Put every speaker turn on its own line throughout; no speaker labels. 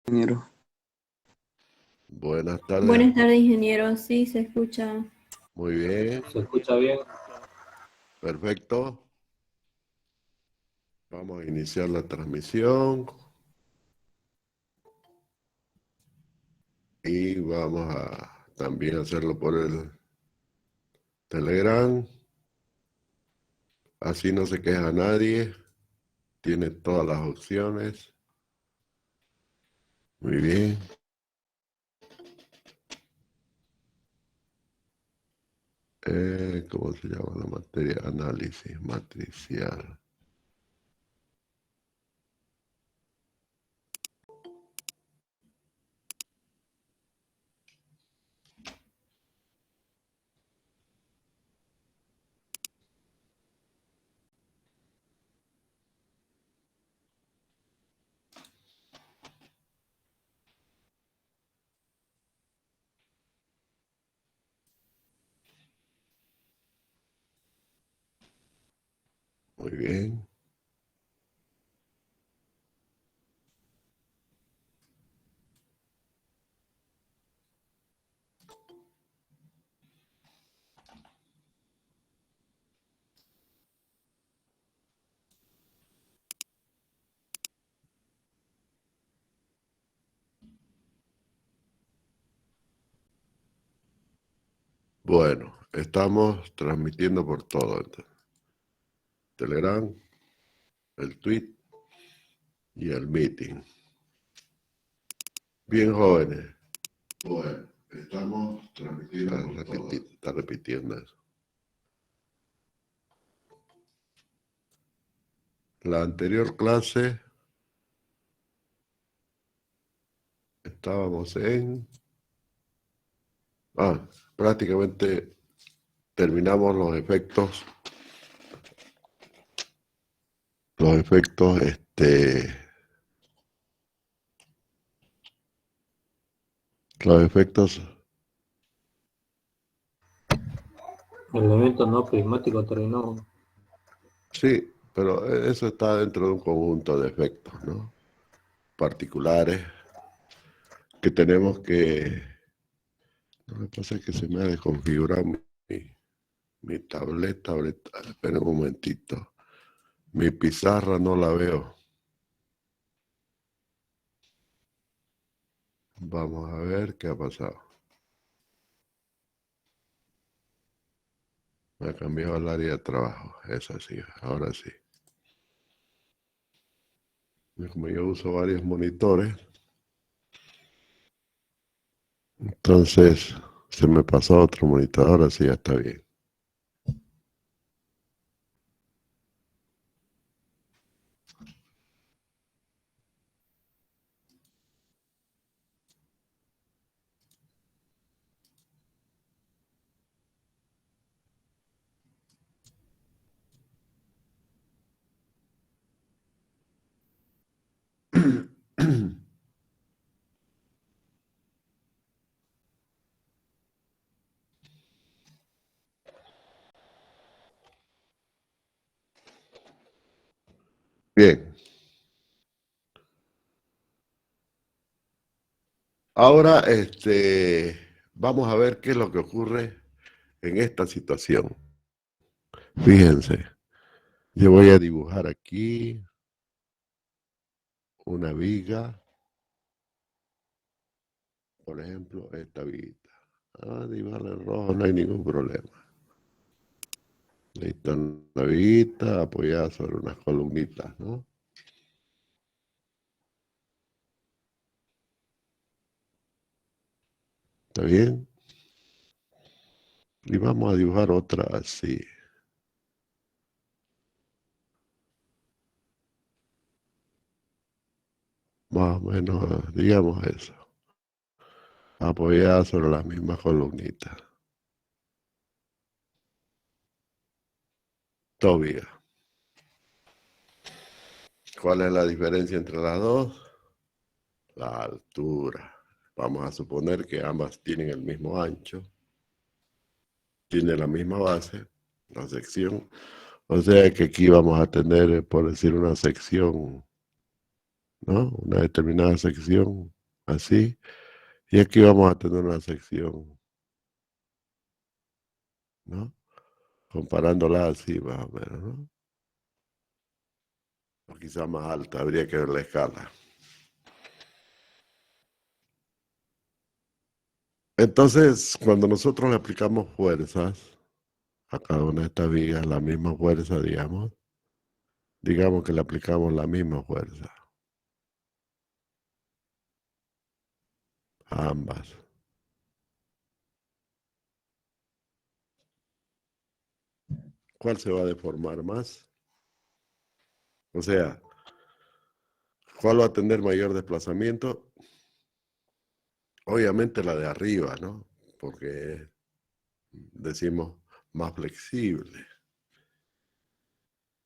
ingeniero.
Buenas tardes.
Buenas tardes, ingeniero. Sí, se escucha.
Muy bien.
¿Se escucha bien?
Perfecto. Vamos a iniciar la transmisión. Y vamos a también hacerlo por el Telegram. Así no se queja nadie. Tiene todas las opciones. Muy bien. ¿Cómo se llama la materia? Análisis matricial. Muy bien. Bueno, estamos transmitiendo por todo. Telegram, el tweet y el meeting. Bien, jóvenes. Bueno, estamos transmitiendo. Está repitiendo eso. La anterior clase estábamos en... prácticamente terminamos los efectos. Los efectos,
El evento no prismático terminó.
Sí, pero eso está dentro de un conjunto de efectos, ¿no? Particulares que tenemos que... Lo que pasa es que se me ha desconfigurado mi tableta. Esperen un momentito. Mi pizarra no la veo. Vamos a ver qué ha pasado. Me ha cambiado el área de trabajo. Es así, ahora sí. Como yo uso varios monitores, entonces se me pasó a otro monitor. Ahora sí ya está bien. Bien. Ahora vamos a ver qué es lo que ocurre en esta situación. Fíjense, yo voy a dibujar aquí una viga, por ejemplo, esta viguita. Dibujarla en rojo, no hay ningún problema. Ahí está una viguita apoyada sobre unas columnitas, ¿no? ¿Está bien? Y vamos a dibujar otra así. Más o menos, digamos eso. Apoyada sobre las mismas columnitas. Todo bien. ¿Cuál es la diferencia entre las dos? La altura. Vamos a suponer que ambas tienen el mismo ancho. Tienen la misma base, la sección. O sea que aquí vamos a tener, por decir, una sección, ¿no? Una determinada sección así, y aquí vamos a tener una sección, ¿no? Comparándola así más o menos, ¿no? O quizá más alta, habría que ver la escala. Entonces, cuando nosotros le aplicamos fuerzas a cada una de estas vigas, la misma fuerza, digamos que le aplicamos la misma fuerza a ambas. ¿Cuál se va a deformar más? O sea, ¿cuál va a tener mayor desplazamiento? Obviamente la de arriba, ¿no? Porque decimos más flexible.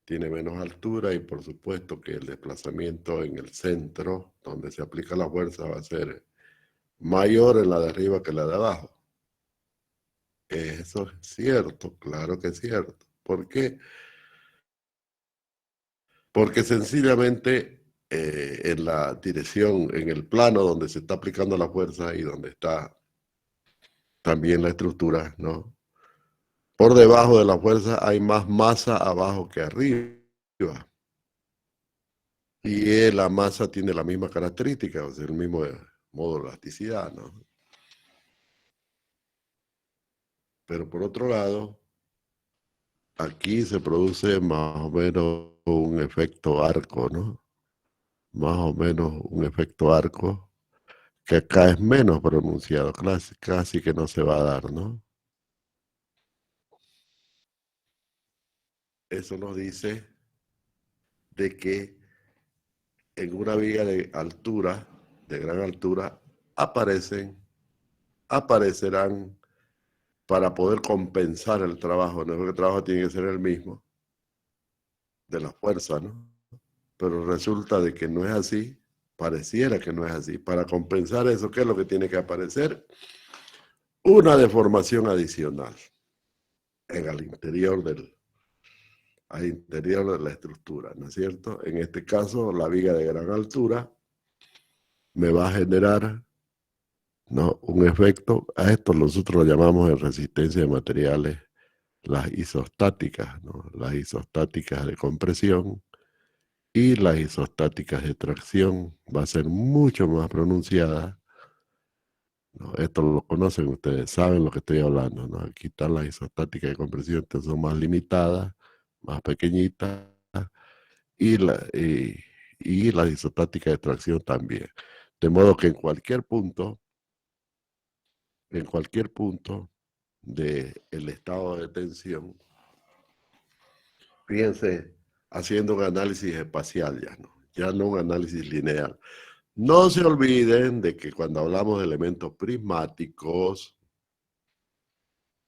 Tiene menos altura y por supuesto que el desplazamiento en el centro, donde se aplica la fuerza, va a ser mayor en la de arriba que la de abajo. Eso es cierto, claro que es cierto. ¿Por qué? Porque sencillamente en la dirección, en el plano donde se está aplicando la fuerza y donde está también la estructura, ¿no? Por debajo de la fuerza hay más masa abajo que arriba. Y la masa tiene la misma característica, o sea, el mismo modo de elasticidad, ¿no? Pero por otro lado, aquí se produce más o menos un efecto arco, ¿no? Más o menos un efecto arco, que acá es menos pronunciado, casi que no se va a dar, ¿no? Eso nos dice de que en una viga de altura, de gran altura, aparecerán para poder compensar el trabajo, no es que el trabajo tiene que ser el mismo, de la fuerza, ¿no? Pero resulta de que no es así, pareciera que no es así. Para compensar eso, ¿qué es lo que tiene que aparecer? Una deformación adicional al interior de la estructura, ¿no es cierto? En este caso, la viga de gran altura me va a generar, ¿no?, un efecto. A esto nosotros lo llamamos en resistencia de materiales las isostáticas, ¿no? Las isostáticas de compresión y las isostáticas de tracción va a ser mucho más pronunciada, ¿no? Esto lo conocen ustedes, saben lo que estoy hablando, ¿no? Aquí están las isostáticas de compresión, que son más limitadas, más pequeñitas, y las isostáticas de tracción también. De modo que en cualquier punto del estado de tensión, fíjense, haciendo un análisis espacial ya no un análisis lineal. No se olviden de que cuando hablamos de elementos prismáticos,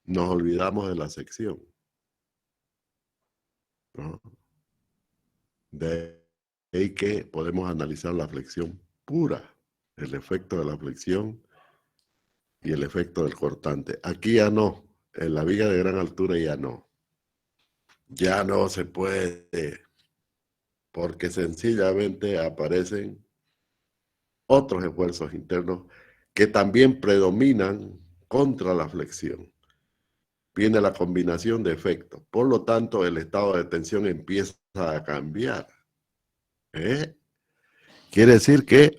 nos olvidamos de la sección, ¿no? De ahí que podemos analizar la flexión pura, el efecto de la flexión y el efecto del cortante. Aquí ya no, en la viga de gran altura ya no se puede, porque sencillamente aparecen otros esfuerzos internos que también predominan contra la flexión. Viene la combinación de efectos. Por lo tanto, el estado de tensión empieza a cambiar. ¿Eh? Quiere decir que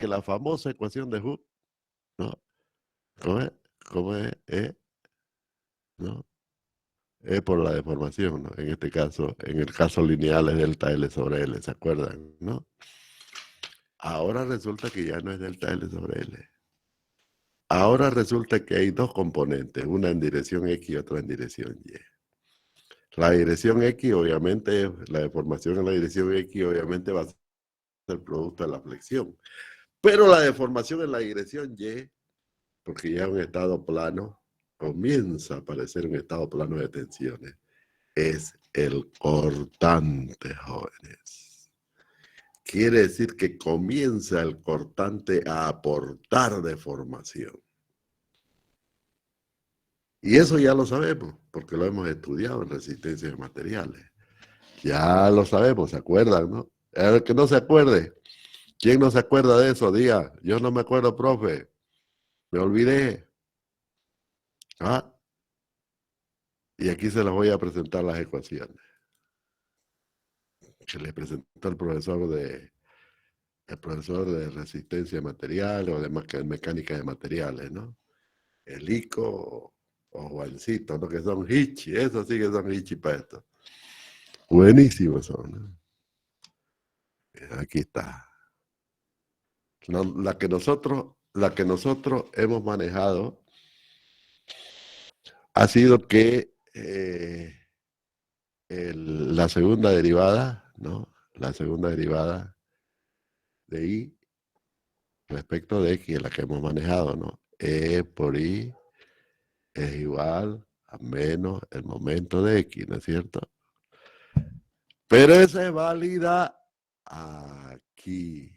la famosa ecuación de Hooke, ¿no? ¿Cómo es? ¿Cómo es? ¿No? Es por la deformación, ¿no? En este caso, en el caso lineal es delta L sobre L, ¿se acuerdan? ¿No? Ahora resulta que ya no es delta L sobre L. Ahora resulta que hay dos componentes, una en dirección X y otra en dirección Y. La dirección X, obviamente, la deformación en la dirección X, obviamente va a ser producto de la flexión. Pero la deformación en la dirección Y, porque ya es un estado plano, comienza a aparecer un estado plano de tensiones. Es el cortante, jóvenes. Quiere decir que comienza el cortante a aportar deformación. Y eso ya lo sabemos, porque lo hemos estudiado en resistencia de materiales. Ya lo sabemos, ¿se acuerdan, no? A ver, que no se acuerde, ¿Quién no se acuerda de eso? Diga, yo no me acuerdo, profe. Me olvidé. ¿Ah? Y aquí se las voy a presentar las ecuaciones que le presentó el profesor de resistencia de materiales o de mecánica de materiales, ¿no? El ICO o Juancito, ¿no? Que son hichi, esos sí que son hichi para esto. Buenísimos son, ¿no? Aquí está. No, la que nosotros hemos manejado ha sido que la segunda derivada, ¿no? La segunda derivada de I respecto de X es la que hemos manejado, ¿no? E por I es igual a menos el momento de X, ¿no es cierto? Pero esa es válida aquí.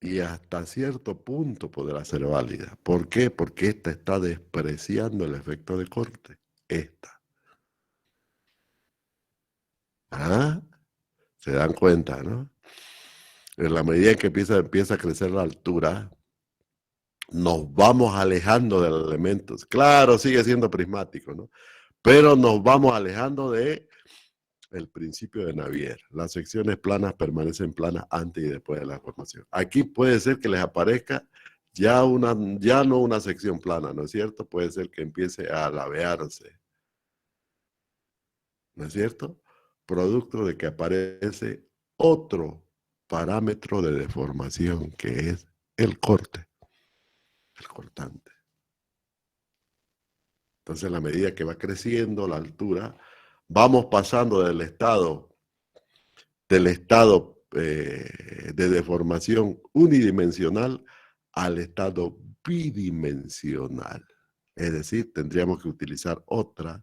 Y hasta cierto punto podrá ser válida. ¿Por qué? Porque esta está despreciando el efecto de corte. Esta. ¿Ah? Se dan cuenta, ¿no? En la medida en que empieza a crecer la altura, nos vamos alejando de los elementos. Claro, sigue siendo prismático, ¿no? Pero nos vamos alejando de el principio de Navier. Las secciones planas permanecen planas antes y después de la formación. Aquí puede ser que les aparezca ya no una sección plana, ¿no es cierto? Puede ser que empiece a lavearse, ¿no es cierto? Producto de que aparece otro parámetro de deformación, que es el corte, el cortante. Entonces, a la medida que va creciendo la altura, vamos pasando del estado de deformación unidimensional al estado bidimensional. Es decir, tendríamos que utilizar otras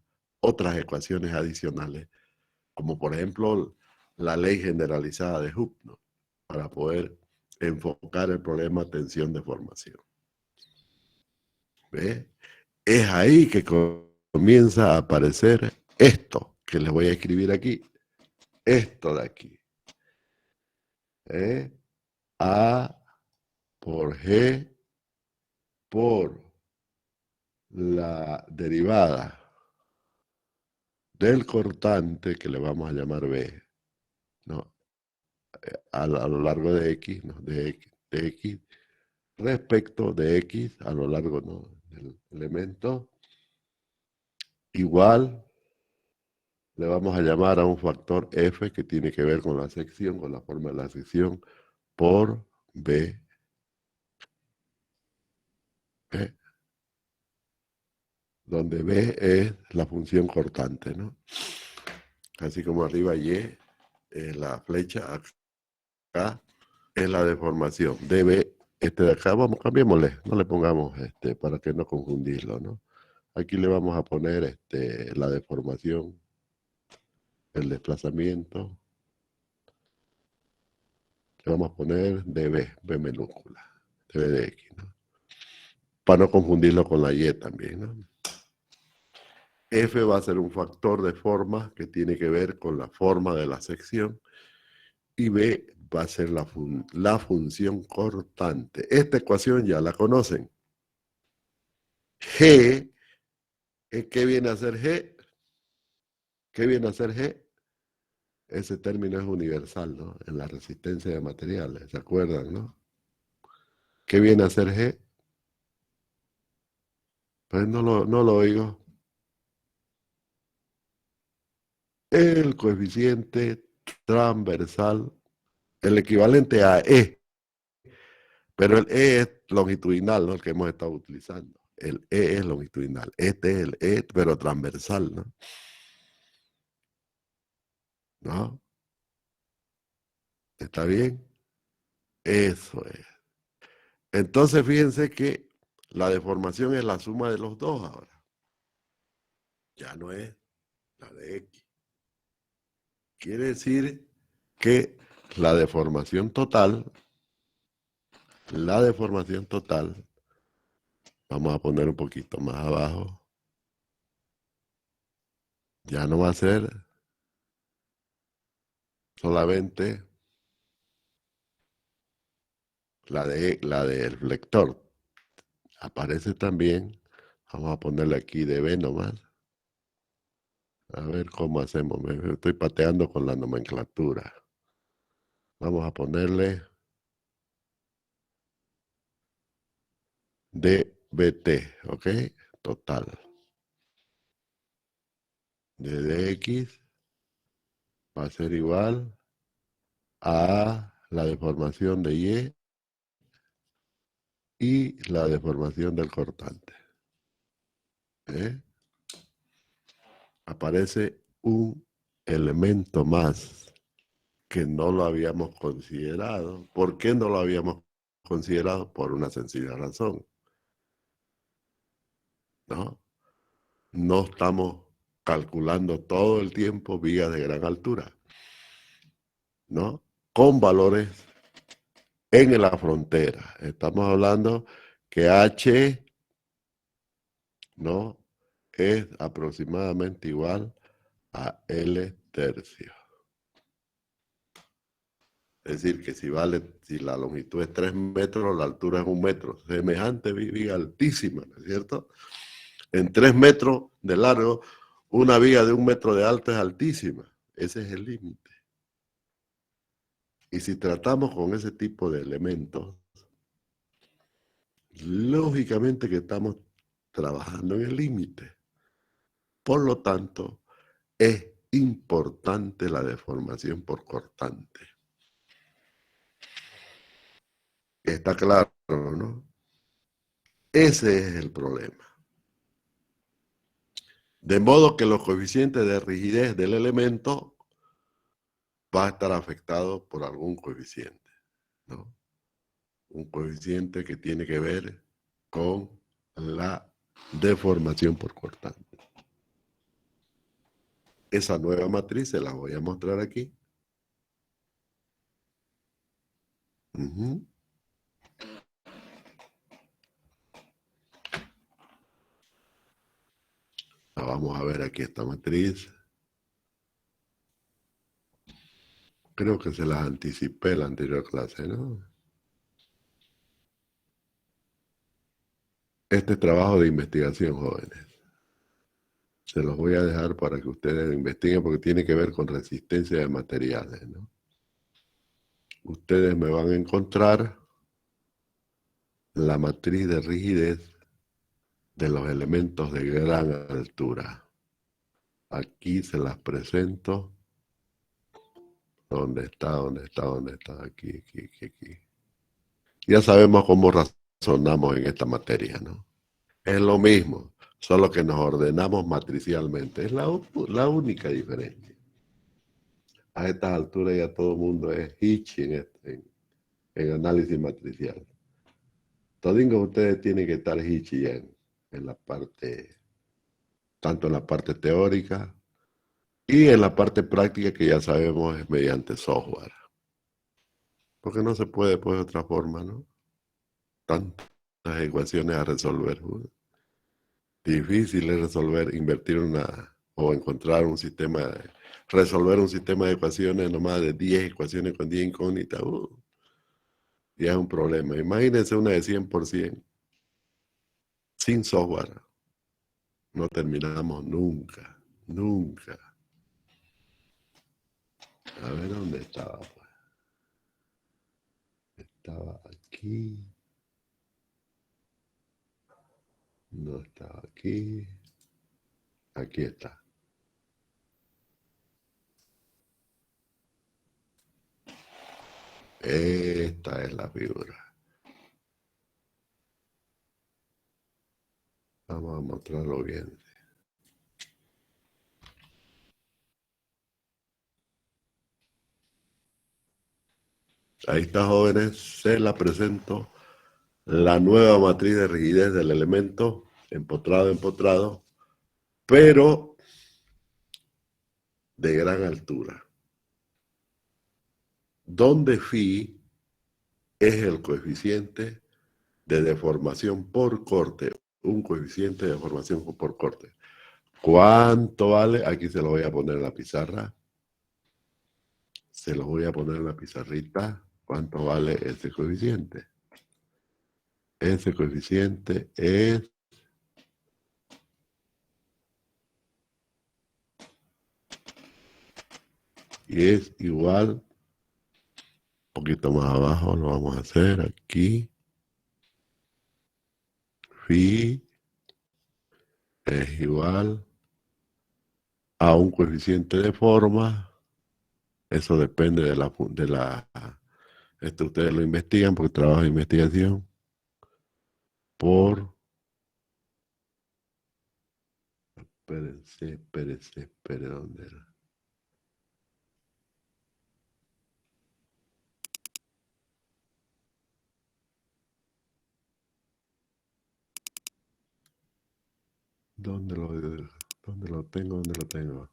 ecuaciones adicionales, como por ejemplo la ley generalizada de Hooke, ¿no? Para poder enfocar el problema tensión-deformación. ¿Ve? Es ahí que comienza a aparecer esto que les voy a escribir aquí. Esto de aquí. A por G por la derivada del cortante, que le vamos a llamar B, ¿no? A lo largo de X, ¿no? De X, respecto de X a lo largo, ¿no? Del elemento, igual le vamos a llamar a un factor F que tiene que ver con la sección, con la forma de la sección, por B. ¿Eh? Donde B es la función cortante, ¿no? Así como arriba Y es la flecha, acá es la deformación. DB, de acá, vamos, cambiémosle, no le pongamos para que no confundirlo, ¿no? Aquí le vamos a poner la deformación, el desplazamiento. Le vamos a poner DB, B minúscula, DB de X, ¿no? Para no confundirlo con la Y también, ¿no? F va a ser un factor de forma que tiene que ver con la forma de la sección, y B va a ser la función cortante. Esta ecuación ya la conocen. G, ¿qué viene a ser G? ¿Qué viene a ser G? Ese término es universal, ¿no? En la resistencia de materiales, ¿se acuerdan, no? ¿Qué viene a ser G? Pues no lo oigo. El coeficiente transversal, el equivalente a E, pero el E es longitudinal, ¿no? El que hemos estado utilizando. El E es longitudinal. Este es el E, pero transversal, ¿no? ¿No? ¿Está bien? Eso es. Entonces, fíjense que la deformación es la suma de los dos ahora. Ya no es la de X. Quiere decir que la deformación total, vamos a poner un poquito más abajo, ya no va a ser solamente la del vector. Aparece también, vamos a ponerle aquí dB nomás. A ver cómo hacemos, me estoy pateando con la nomenclatura. Vamos a ponerle dBT, ¿ok? Total. De dx va a ser igual a la deformación de y la deformación del cortante. ¿Eh? Aparece un elemento más que no lo habíamos considerado. ¿Por qué no lo habíamos considerado? Por una sencilla razón. No estamos calculando todo el tiempo vías de gran altura, ¿no? Con valores en la frontera. Estamos hablando que H, ¿no?, es aproximadamente igual a L tercio. Es decir, que si la longitud es 3 metros, la altura es 1 metro. Semejante viga altísima, ¿no es cierto? En 3 metros de largo, una viga de 1 metro de alto es altísima. Ese es el límite. Y si tratamos con ese tipo de elementos, lógicamente que estamos trabajando en el límite. Por lo tanto, es importante la deformación por cortante. Está claro, ¿no? Ese es el problema. De modo que los coeficientes de rigidez del elemento va a estar afectado por algún coeficiente, ¿no? Un coeficiente que tiene que ver con la deformación por cortante. Esa nueva matriz se la voy a mostrar aquí. Vamos a ver aquí esta matriz. Creo que se las anticipé en la anterior clase, ¿no? Este es trabajo de investigación, jóvenes. Se los voy a dejar para que ustedes investiguen porque tiene que ver con resistencia de materiales, ¿no? Ustedes me van a encontrar la matriz de rigidez de los elementos de gran altura. Aquí se las presento. ¿Dónde está? ¿Dónde está? ¿Dónde está? Aquí. Ya sabemos cómo razonamos en esta materia, ¿no? Es lo mismo, solo que nos ordenamos matricialmente. Es la única diferencia. A estas alturas ya todo el mundo es hichi en análisis matricial. Todingo ustedes tienen que estar hichi en la parte, tanto en la parte teórica y en la parte práctica que ya sabemos es mediante software. Porque no se puede pues de otra forma, ¿no? Tantas ecuaciones a resolver. Difícil es resolver, o encontrar un sistema, resolver un sistema de ecuaciones nomás de 10 ecuaciones con 10 incógnitas. Ya es un problema. Imagínense una de 100%. Sin software. No terminamos nunca. Nunca. A ver dónde estaba. Pues. Estaba aquí. No estaba aquí. Aquí está. Esta es la figura. Vamos a mostrarlo bien. Ahí está, jóvenes. Se la presento. La nueva matriz de rigidez del elemento empotrado, pero de gran altura. Donde phi es el coeficiente de deformación por corte. Un coeficiente de deformación por corte. ¿Cuánto vale? Aquí se lo voy a poner en la pizarra. Se lo voy a poner en la pizarrita. ¿Cuánto vale ese coeficiente? Ese coeficiente es igual, un poquito más abajo lo vamos a hacer aquí. Phi es igual a un coeficiente de forma. Eso depende de esto ustedes lo investigan porque trabajo de investigación. Por, espérense, ¿dónde era? ¿Dónde lo tengo?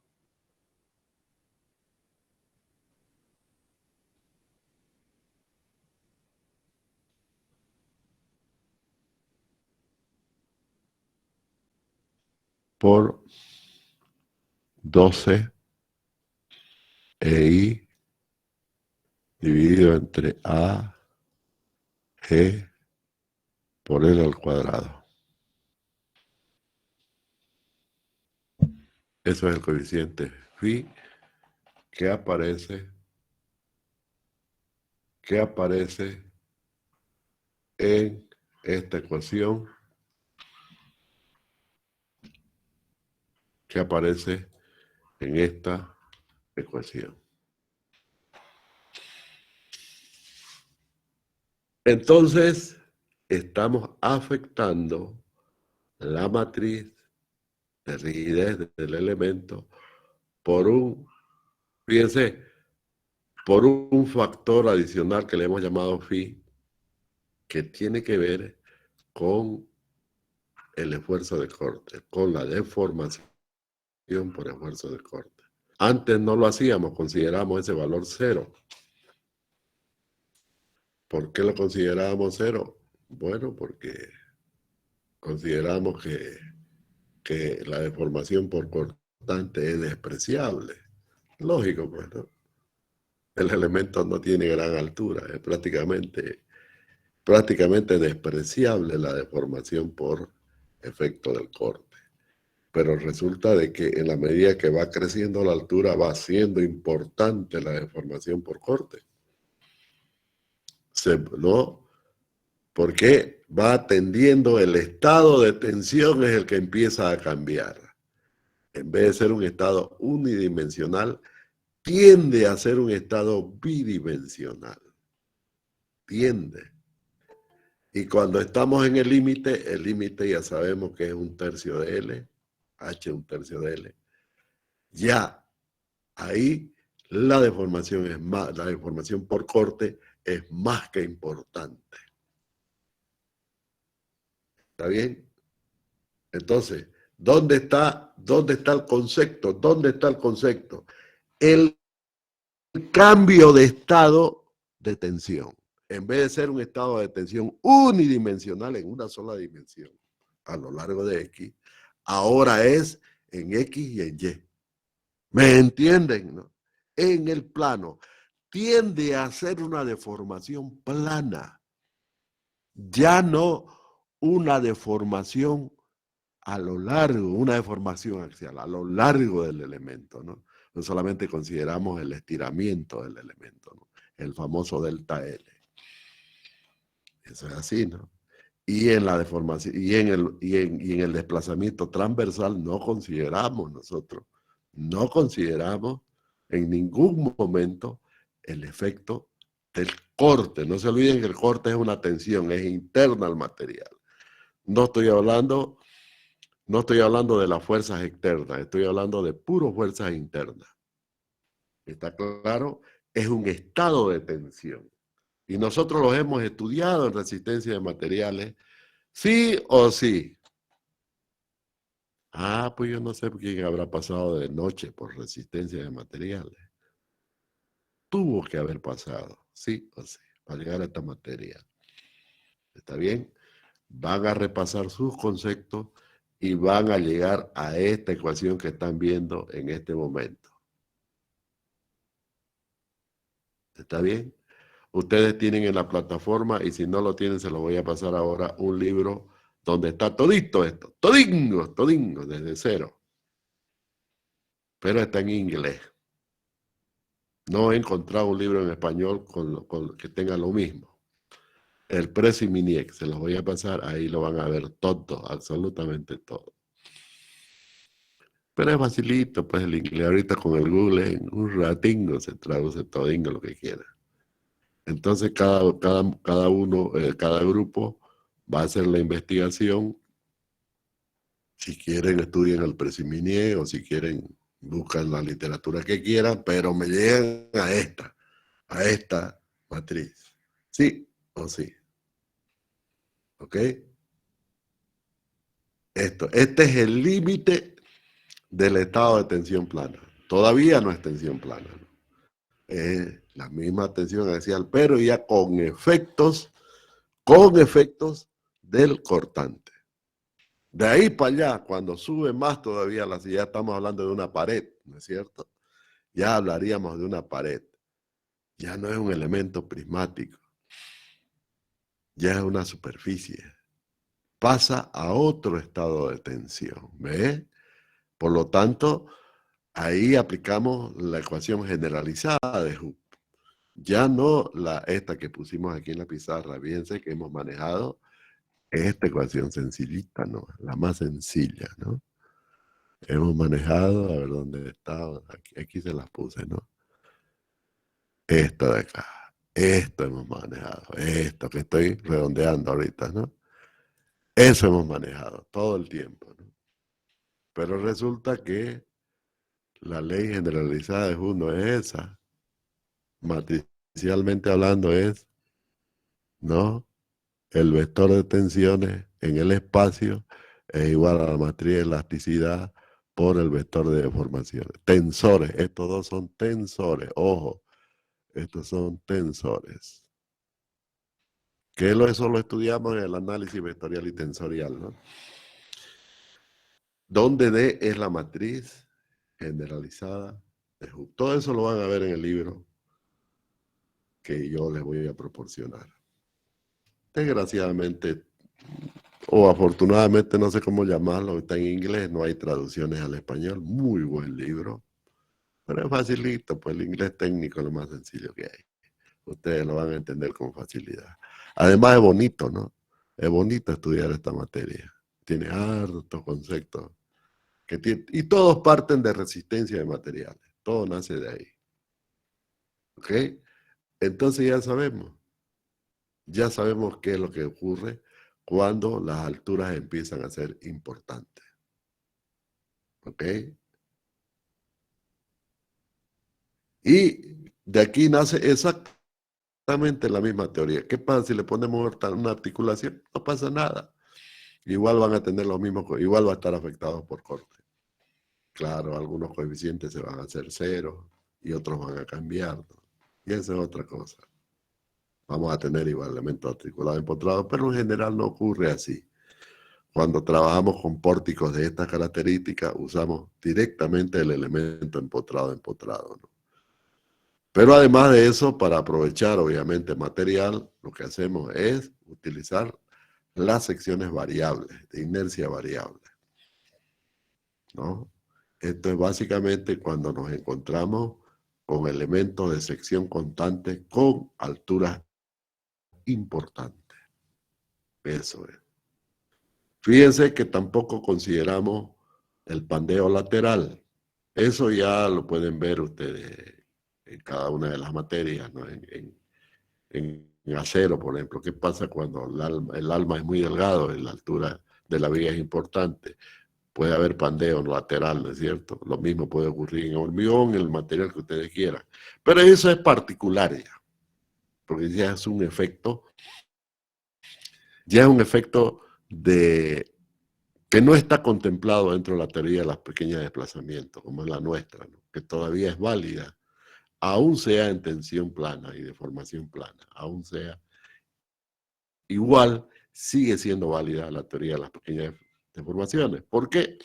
Por 12 EI dividido entre A, G por L al cuadrado. Eso es el coeficiente phi que aparece en esta ecuación, Entonces, estamos afectando la matriz de rigidez del elemento por fíjense, por un factor adicional que le hemos llamado phi, que tiene que ver con el esfuerzo de corte, con la deformación por esfuerzo de corte. Antes no lo hacíamos, consideramos ese valor 0. ¿Por qué lo considerábamos 0? Bueno, porque consideramos que la deformación por cortante es despreciable. Lógico, pues, ¿no? El elemento no tiene gran altura, es prácticamente despreciable la deformación por efecto del corte. Pero resulta de que en la medida que va creciendo la altura va siendo importante la deformación por corte. ¿No? Porque va atendiendo el estado de tensión es el que empieza a cambiar. En vez de ser un estado unidimensional, tiende a ser un estado bidimensional. Tiende. Y cuando estamos en el límite ya sabemos que es 1/3 de L, H 1/3 de L. Ya ahí la deformación por corte es más que importante. ¿Está bien? Entonces, ¿dónde está el concepto? ¿Dónde está el concepto? El cambio de estado de tensión. En vez de ser un estado de tensión unidimensional en una sola dimensión a lo largo de X, ahora es en X y en Y. ¿Me entienden? ¿No? En el plano tiende a ser una deformación plana, ya no una deformación a lo largo, una deformación axial, a lo largo del elemento, ¿no? No solamente consideramos el estiramiento del elemento, ¿no? El famoso delta L. Eso es así, ¿no? Y en la deformación, y en el desplazamiento transversal no consideramos en ningún momento el efecto del corte. No se olviden que el corte es una tensión, es interna al material. No estoy hablando de las fuerzas externas, estoy hablando de puro fuerzas internas. ¿Está claro? Es un estado de tensión. Y nosotros los hemos estudiado en resistencia de materiales, sí o sí. Ah, pues yo no sé quién habrá pasado de noche por resistencia de materiales. Tuvo que haber pasado, sí o sí, para llegar a esta materia. ¿Está bien? Van a repasar sus conceptos y van a llegar a esta ecuación que están viendo en este momento. ¿Está bien? Ustedes tienen en la plataforma, y si no lo tienen, se lo voy a pasar ahora, un libro donde está todito esto, todingo, desde cero. Pero está en inglés. No he encontrado un libro en español que tenga lo mismo. El Prezi Miniec, se los voy a pasar, ahí lo van a ver todo, absolutamente todo. Pero es facilito, pues el inglés ahorita con el Google en un ratingo se traduce todingo lo que quiera. Entonces cada grupo va a hacer la investigación. Si quieren estudien el Prezi Miniec, o si quieren buscan la literatura que quieran, pero me llegan a esta matriz. ¿Sí o sí? ¿Ok? Este es el límite del estado de tensión plana. Todavía no es tensión plana, ¿no? Es la misma tensión axial, pero ya con efectos del cortante. De ahí para allá, cuando sube más todavía, ya estamos hablando de una pared, ¿no es cierto? Ya hablaríamos de una pared. Ya no es un elemento prismático. Ya es una superficie. Pasa a otro estado de tensión, ¿ves? Por lo tanto, ahí aplicamos la ecuación generalizada de Hooke. Ya no esta que pusimos aquí en la pizarra. Fíjense que hemos manejado esta ecuación sencillita, ¿no? La más sencilla, ¿no? Hemos manejado, a ver dónde está, aquí se las puse, ¿no? Esta de acá. Esto hemos manejado. Esto que estoy redondeando ahorita, ¿no? Eso hemos manejado todo el tiempo, ¿no? Pero resulta que la ley generalizada de Hooke no es esa. Matricialmente hablando es, ¿no? El vector de tensiones en el espacio es igual a la matriz de elasticidad por el vector de deformaciones. Tensores, estos dos son tensores, ojo, estos son tensores. Que eso lo estudiamos en el análisis vectorial y tensorial, ¿no? Donde D es la matriz generalizada de Hooke. Todo eso lo van a ver en el libro que yo les voy a proporcionar. Desgraciadamente, o afortunadamente, no sé cómo llamarlo, está en inglés, no hay traducciones al español. Muy buen libro, pero es facilito, pues el inglés técnico es lo más sencillo que hay. Ustedes lo van a entender con facilidad. Además es bonito, ¿no? Es bonito estudiar esta materia. Tiene hartos conceptos. Y todos parten de resistencia de materiales. Todo nace de ahí. ¿Ok? Entonces ya sabemos qué es lo que ocurre cuando las alturas empiezan a ser importantes. ¿Ok? Y de aquí nace exactamente la misma teoría. ¿Qué pasa si le ponemos una articulación? No pasa nada. Igual van a tener los mismos, igual va a estar afectados por corte. Claro, algunos coeficientes se van a hacer cero y otros van a cambiar, ¿no? Y esa es otra cosa. Vamos a tener igual elementos articulados empotrados, pero en general no ocurre así. Cuando trabajamos con pórticos de estas características, usamos directamente el elemento empotrado, ¿no? Pero además de eso, para aprovechar obviamente material, lo que hacemos es utilizar las secciones variables, de inercia variable, ¿no? Esto es básicamente cuando nos encontramos con elementos de sección constante con alturas importantes. Eso es. Fíjense que tampoco consideramos el pandeo lateral. Eso ya lo pueden ver ustedes en cada una de las materias, ¿no? En acero, por ejemplo. ¿Qué pasa cuando el alma es muy delgado y la altura de la viga es importante? Puede haber pandeo lateral, ¿no es cierto? Lo mismo puede ocurrir en hormigón, en el material que ustedes quieran. Pero eso es particular ya, porque ya es un efecto que no está contemplado dentro de la teoría de los pequeños desplazamientos, como es la nuestra, ¿no? Que todavía es válida, aún sea en tensión plana y deformación plana, aún sea igual, sigue siendo válida la teoría de las pequeñas deformaciones. ¿Por qué?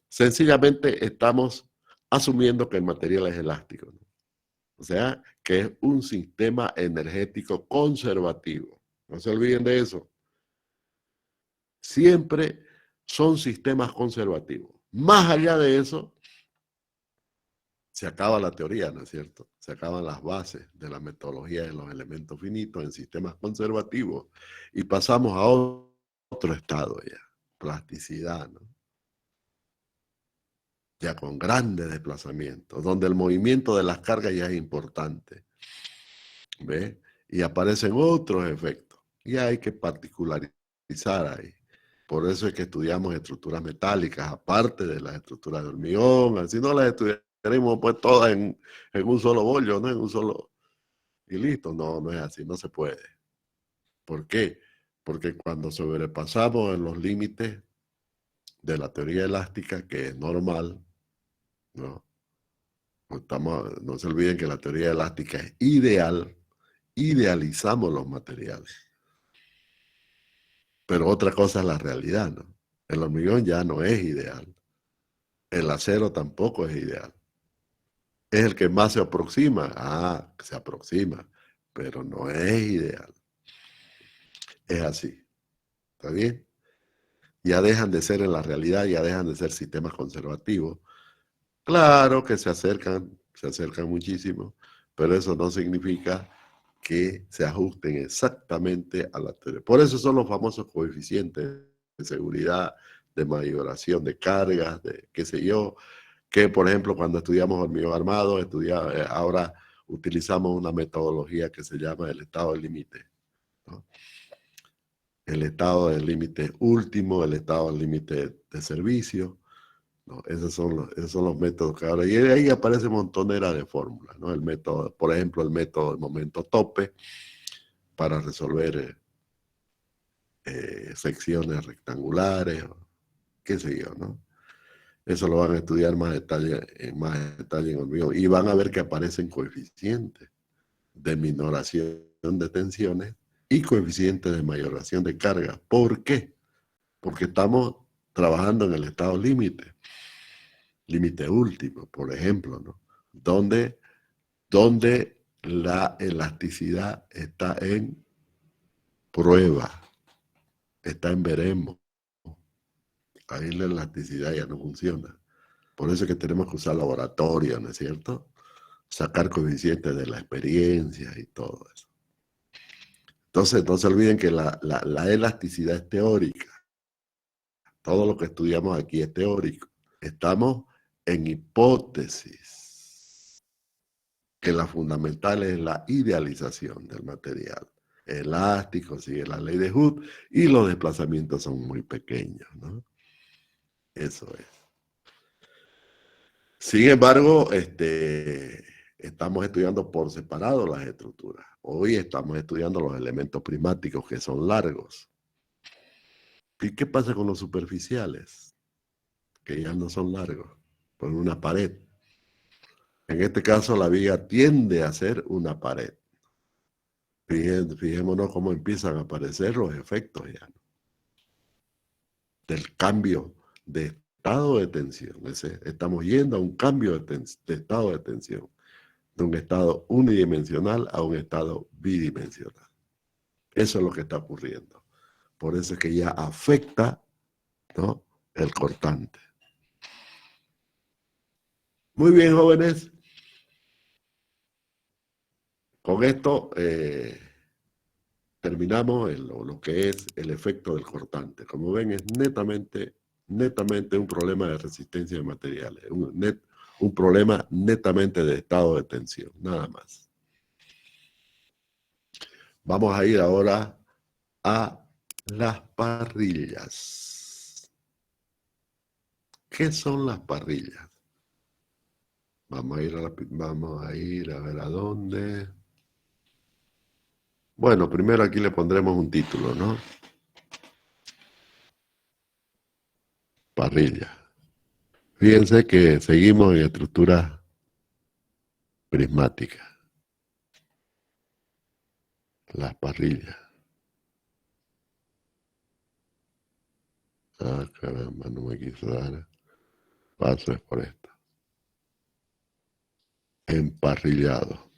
Sencillamente estamos asumiendo que el material es elástico, ¿no? O sea, que es un sistema energético conservativo. No se olviden de eso. Siempre son sistemas conservativos. Más allá de eso, se acaba la teoría, ¿no es cierto? Se acaban las bases de la metodología de los elementos finitos en sistemas conservativos y pasamos a otro estado ya, plasticidad, ¿no? Ya con grandes desplazamientos, donde el movimiento de las cargas ya es importante, ¿ves? Y aparecen otros efectos y hay que particularizar ahí. Por eso es que estudiamos estructuras metálicas, aparte de las estructuras de hormigón, así no las estudiaremos pues todas en un solo bollo, ¿no? En un solo... Y listo, no, no es así, no se puede. ¿Por qué? Porque cuando sobrepasamos en los límites de la teoría elástica, que es normal, ¿no? No se olviden que la teoría elástica es ideal, idealizamos los materiales. Pero otra cosa es la realidad, ¿no? El hormigón ya no es ideal. El acero tampoco es ideal. Es el que más se aproxima. Ah, se aproxima, pero no es ideal. Es así. ¿Está bien? Ya dejan de ser en la realidad, ya dejan de ser sistemas conservativos. Claro que se acercan muchísimo, pero eso no significa que se ajusten exactamente a la teoría. Por eso son los famosos coeficientes de seguridad, de mayoración de cargas, de qué sé yo, que por ejemplo cuando estudiamos hormigón armado, ahora utilizamos una metodología que se llama el estado del límite, ¿no? El estado del límite último, el estado del límite de servicio, ¿no? Esos son los métodos que ahora, y ahí aparece montonera de fórmulas, ¿no? El método, por ejemplo, el método del momento tope para resolver secciones rectangulares, o qué sé yo, ¿no? Eso lo van a estudiar más detalle en hormigón. Y van a ver que aparecen coeficientes de minoración de tensiones y coeficientes de mayoración de carga. ¿Por qué? Porque estamos trabajando en el estado límite último, por ejemplo, ¿no? Donde la elasticidad está en prueba, está en veremos. Ahí la elasticidad ya no funciona. Por eso es que tenemos que usar laboratorio, ¿no es cierto? Sacar coeficientes de la experiencia y todo eso. Entonces, no se olviden que la elasticidad es teórica. Todo lo que estudiamos aquí es teórico. Estamos en hipótesis, que la fundamental es la idealización del material. Elástico, sigue la ley de Hooke, y los desplazamientos son muy pequeños, ¿no? Eso es. Sin embargo, estamos estudiando por separado las estructuras. Hoy estamos estudiando los elementos prismáticos que son largos. ¿Y qué pasa con los superficiales? Que ya no son largos, por una pared. En este caso, la viga tiende a ser una pared. Fijémonos cómo empiezan a aparecer los efectos ya, ¿no? Del cambio de estado de tensión. Estamos yendo a un cambio de estado de tensión, de un estado unidimensional a un estado bidimensional. Eso es lo que está ocurriendo. Por eso es que ya afecta, ¿no?, el cortante. Muy bien, jóvenes. Con esto terminamos lo que es el efecto del cortante. Como ven, es netamente un problema de resistencia de materiales. Un problema netamente de estado de tensión, nada más. Vamos a ir ahora a las parrillas. ¿Qué son las parrillas? Vamos a ir a ver a dónde. Bueno, primero aquí le pondremos un título, ¿no? Parrilla. Fíjense que seguimos en estructura prismática. Las parrillas. Ah, caramba, no me quiso dar. Paso es por esto. Emparrillado.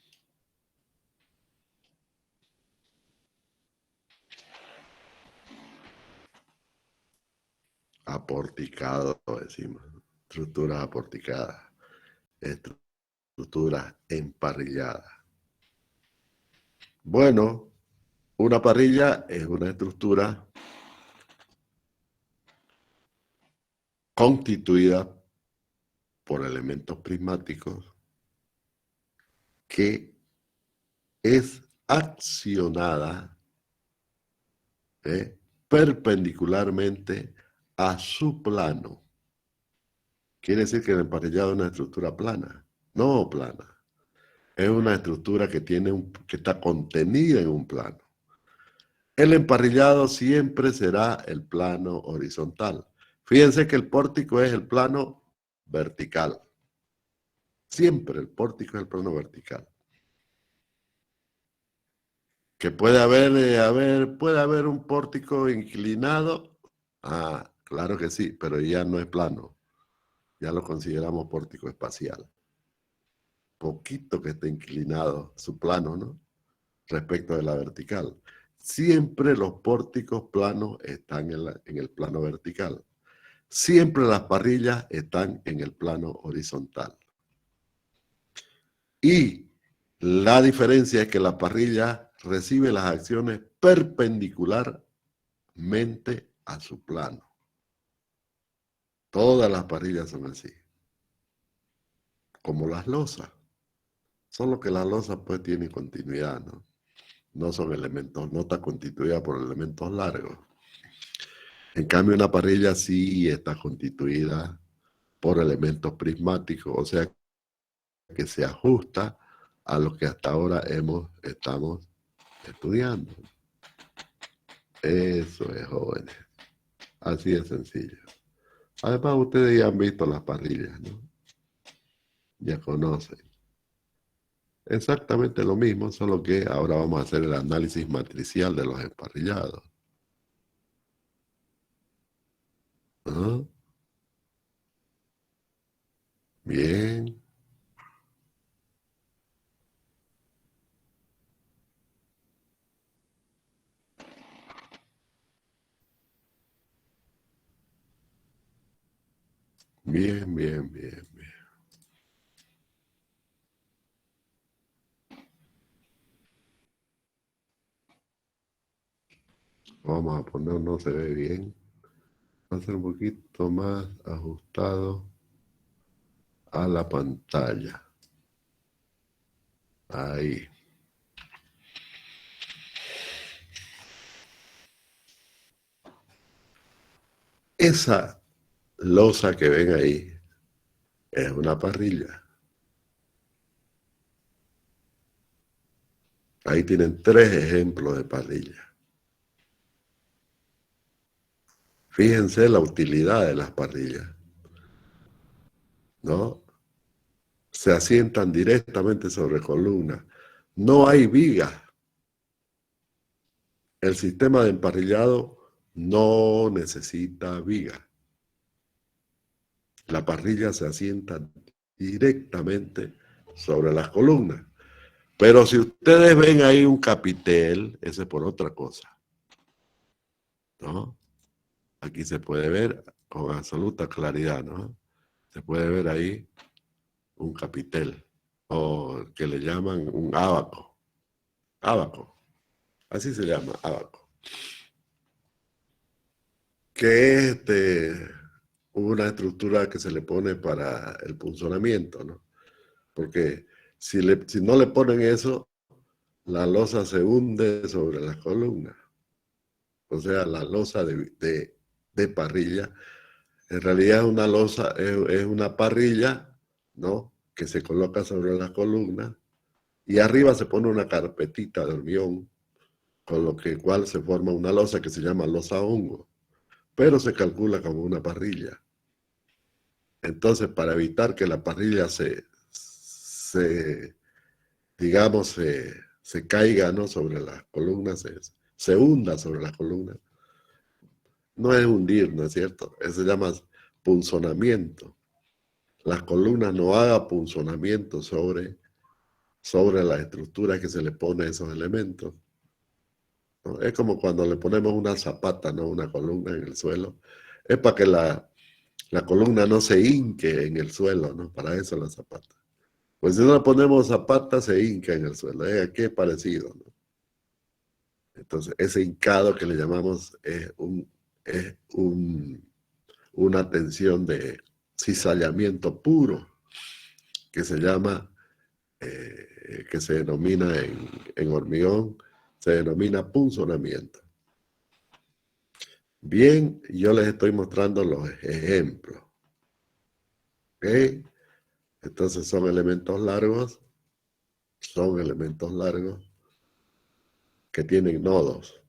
aporticado, decimos, estructuras aporticadas, estructuras emparrilladas. Bueno, una parrilla es una estructura constituida por elementos prismáticos que es accionada perpendicularmente a su plano. Quiere decir que el emparrillado es una estructura plana, no plana. Es una estructura que está contenida en un plano. El emparrillado siempre será el plano horizontal. Fíjense que el pórtico es el plano vertical. Siempre el pórtico es el plano vertical. Que puede haber un pórtico inclinado. Ah, claro que sí, pero ya no es plano. Ya lo consideramos pórtico espacial. Poquito que esté inclinado su plano, ¿no? Respecto de la vertical. Siempre los pórticos planos están en el plano vertical. Siempre las parrillas están en el plano horizontal. Y la diferencia es que la parrilla recibe las acciones perpendicularmente a su plano. Todas las parrillas son así. Como las losas. Solo que las losas pues tienen continuidad, ¿no? No son elementos, no está constituida por elementos largos. En cambio, una parrilla sí está constituida por elementos prismáticos, o sea, que se ajusta a lo que hasta ahora estamos estudiando. Eso es, jóvenes. Así de sencillo. Además, ustedes ya han visto las parrillas, ¿no? Ya conocen. Exactamente lo mismo, solo que ahora vamos a hacer el análisis matricial de los emparrillados. ¿Ah? Bien. Bien, bien, bien, bien. Vamos a poner, no se ve bien. Va a ser un poquito más ajustado a la pantalla. Ahí. Esa losa que ven ahí es una parrilla. Ahí tienen 3 ejemplos de parrilla. Fíjense la utilidad de las parrillas, ¿no? Se asientan directamente sobre columnas. No hay vigas. El sistema de emparrillado no necesita vigas. La parrilla se asienta directamente sobre las columnas. Pero si ustedes ven ahí un capitel, ese es por otra cosa, ¿no? Aquí se puede ver con absoluta claridad, ¿no? Se puede ver ahí un capitel, o que le llaman un ábaco. Ábaco, así se llama, ábaco. Que es una estructura que se le pone para el punzonamiento, ¿no? Porque si no le ponen eso, la losa se hunde sobre las columnas. O sea, la losa de parrilla, en realidad es una losa, es una parrilla, ¿no? Que se coloca sobre las columnas y arriba se pone una carpetita de hormigón, con lo cual se forma una losa que se llama losa hongo, pero se calcula como una parrilla. Entonces, para evitar que la parrilla digamos, se caiga, ¿no? Sobre las columnas, se hunda sobre las columnas. No es hundir, ¿no es cierto? Eso se llama punzonamiento. Las columnas no hagan punzonamiento sobre la estructura que se le pone a esos elementos, ¿no? Es como cuando le ponemos una zapata, ¿no? Una columna en el suelo. Es para que la columna no se hinque en el suelo, ¿no? Para eso la zapata. Pues si no le ponemos zapata, se hinca en el suelo. Aquí es parecido, ¿no? Entonces, ese hincado que le llamamos es una tensión de cizallamiento puro, que se llama, que se denomina en hormigón, se denomina punzonamiento. Bien, yo les estoy mostrando los ejemplos. ¿Ok? Entonces son elementos largos que tienen nodos.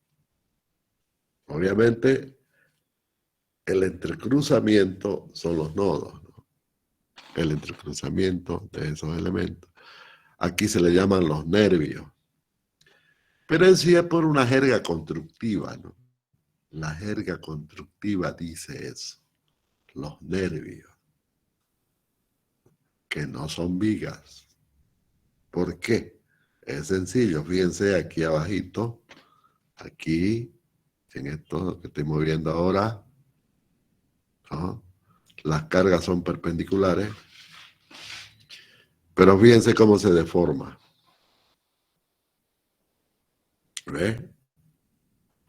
Obviamente, el entrecruzamiento son los nodos, ¿no? El entrecruzamiento de esos elementos. Aquí se le llaman los nervios. Pero en sí es por una jerga constructiva, ¿no? La jerga constructiva dice eso. Los nervios. Que no son vigas. ¿Por qué? Es sencillo. Fíjense aquí abajito. Aquí, en esto que estoy moviendo ahora, ¿no? Las cargas son perpendiculares. Pero fíjense cómo se deforma. ¿Ve?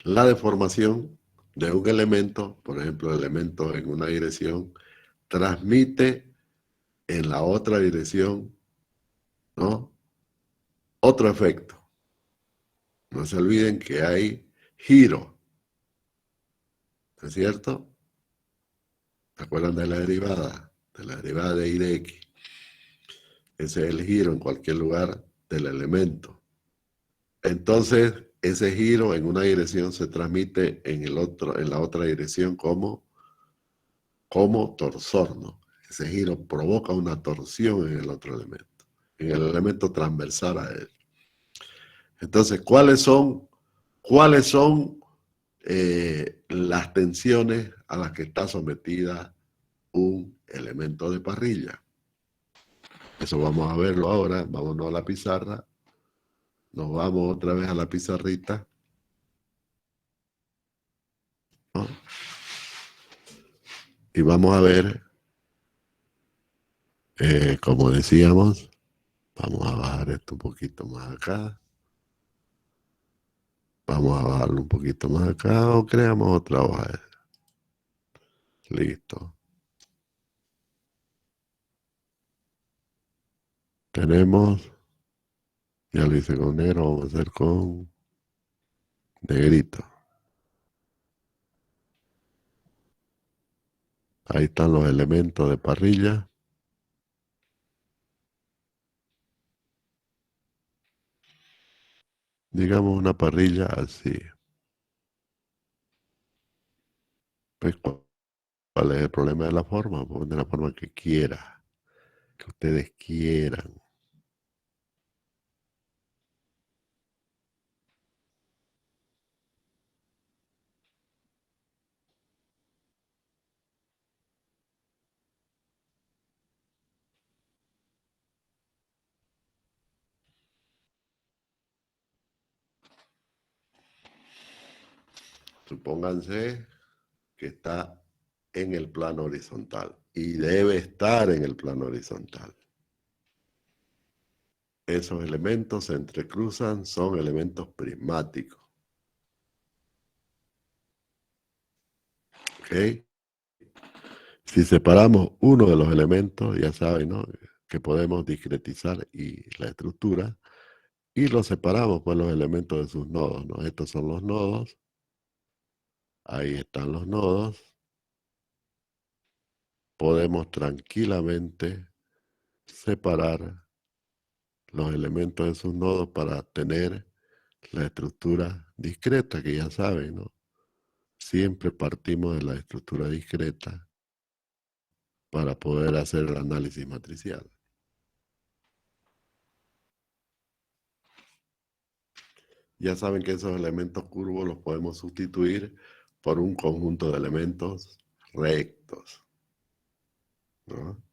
La deformación de un elemento, por ejemplo, el elemento en una dirección, transmite en la otra dirección, ¿no? Otro efecto. No se olviden que hay giro. ¿No es cierto? ¿Se acuerdan de la derivada? De la derivada de I de X. Ese es el giro en cualquier lugar del elemento. Entonces, ese giro en una dirección se transmite en la otra dirección como torsor, ¿no? Ese giro provoca una torsión en el otro elemento, en el elemento transversal a él. Entonces, ¿cuáles son las tensiones a las que está sometida un elemento de parrilla? Eso vamos a verlo ahora. Vámonos a la pizarra. Nos vamos otra vez a la pizarrita, ¿no? Y vamos a ver, como decíamos, vamos a bajar esto un poquito más acá. Vamos a bajarlo un poquito más acá o creamos otra hoja. Listo. Tenemos, ya lo hice con negro, vamos a hacer con negrito. Ahí están los elementos de parrilla. Digamos una parrilla así. Pues, ¿cuál es el problema de la forma? Pues de la forma que quiera, que ustedes quieran. Supónganse que está en el plano horizontal y debe estar en el plano horizontal. Esos elementos se entrecruzan, son elementos prismáticos. ¿Ok? Si separamos uno de los elementos, ya saben, ¿no? Que podemos discretizar la estructura y lo separamos por los elementos de sus nodos, ¿no? Estos son los nodos. Ahí están los nodos. Podemos tranquilamente separar los elementos de sus nodos para tener la estructura discreta, que ya saben, ¿no? Siempre partimos de la estructura discreta para poder hacer el análisis matricial. Ya saben que esos elementos curvos los podemos sustituir por un conjunto de elementos rectos, ¿no?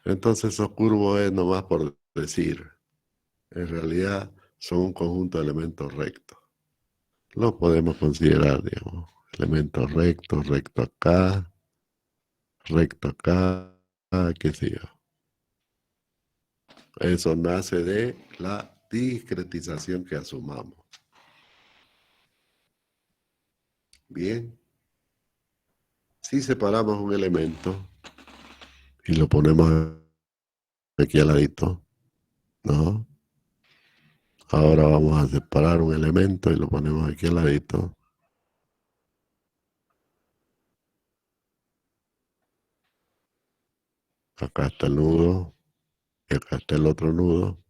Entonces esos curvos es nomás por decir. En realidad son un conjunto de elementos rectos. Los podemos considerar, digamos. Elemento recto, recto acá, qué sé yo. Eso nace de la discretización que asumamos. Bien. Si separamos un elemento y lo ponemos aquí al ladito, ¿no? Ahora vamos a separar un elemento y lo ponemos aquí al ladito. Acá está el nudo y acá está el otro nudo,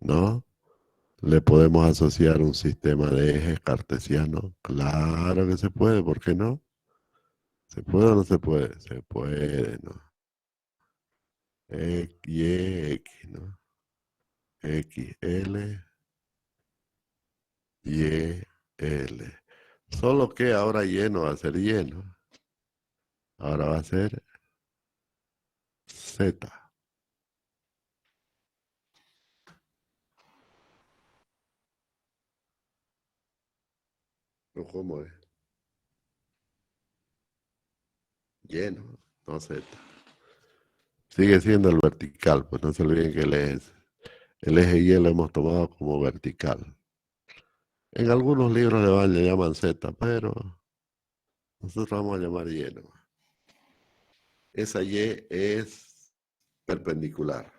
¿no? Le podemos asociar un sistema de ejes cartesiano. Claro que se puede, ¿por qué no? ¿Se puede o no se puede? Se puede, ¿no? Y, X, ¿no? X, L, Y, L. Solo que ahora Y no va a ser Y, ¿no? Ahora va a ser Z. ¿No? ¿Cómo es? Y, ¿no? No Z. Sigue siendo el vertical, pues no se olviden que el eje Y lo hemos tomado como vertical. En algunos libros le llaman Z, pero nosotros vamos a llamar Y, ¿no? Esa Y es perpendicular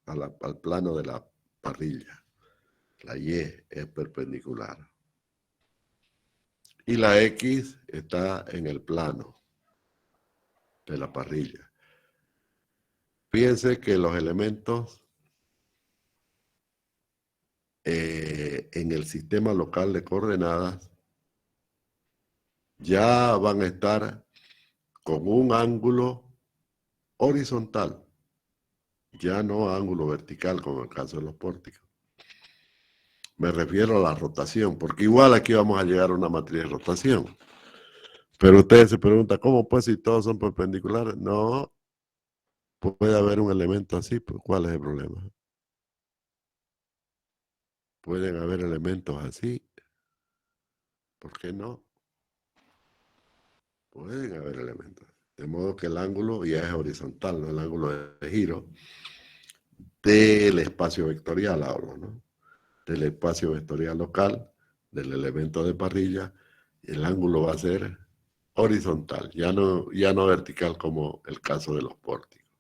al plano de la parrilla. La Y es perpendicular. Y la X está en el plano de la parrilla. Fíjense que los elementos en el sistema local de coordenadas ya van a estar con un ángulo horizontal, ya no ángulo vertical como en el caso de los pórticos. Me refiero a la rotación, porque igual aquí vamos a llegar a una matriz de rotación. Pero ustedes se preguntan, ¿cómo pues si todos son perpendiculares? No, puede haber un elemento así, pues ¿cuál es el problema? Pueden haber elementos así, ¿por qué no? Pueden haber elementos. De modo que el ángulo ya es horizontal, no el ángulo de giro del espacio vectorial hablo, ¿no? Del espacio vectorial local, del elemento de parrilla, el ángulo va a ser horizontal, ya no vertical como el caso de los pórticos.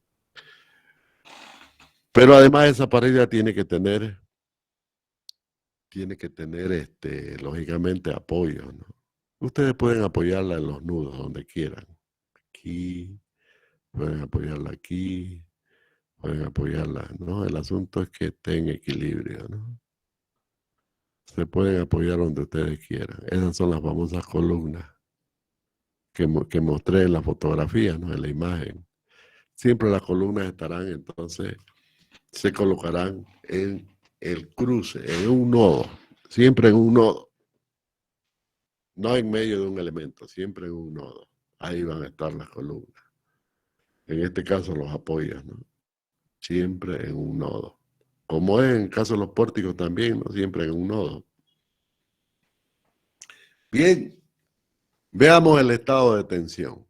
Pero además esa parrilla tiene que tener lógicamente apoyo, ¿no? Ustedes pueden apoyarla en los nudos donde quieran. Aquí, pueden apoyarla aquí, pueden apoyarla, ¿no? El asunto es que esté en equilibrio, ¿no? Se pueden apoyar donde ustedes quieran. Esas son las famosas columnas que mostré en la fotografía, ¿no? En la imagen. Siempre las columnas estarán, entonces, se colocarán en el cruce, en un nodo, siempre en un nodo. No en medio de un elemento, siempre en un nodo. Ahí van a estar las columnas. En este caso los apoyas, ¿no? Siempre en un nodo. Como es en el caso de los pórticos también, ¿no? Siempre en un nodo. Bien, veamos el estado de tensión.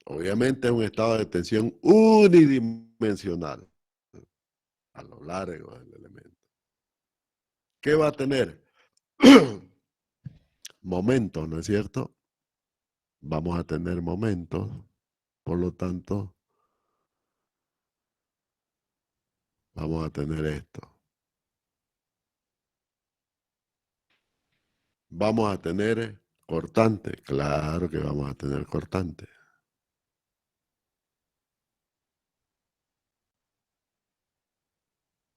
Obviamente es un estado de tensión unidimensional a lo largo del elemento. ¿Qué va a tener? Momentos, ¿no es cierto? Vamos a tener momentos, por lo tanto, vamos a tener esto. Vamos a tener cortante, claro que vamos a tener cortante.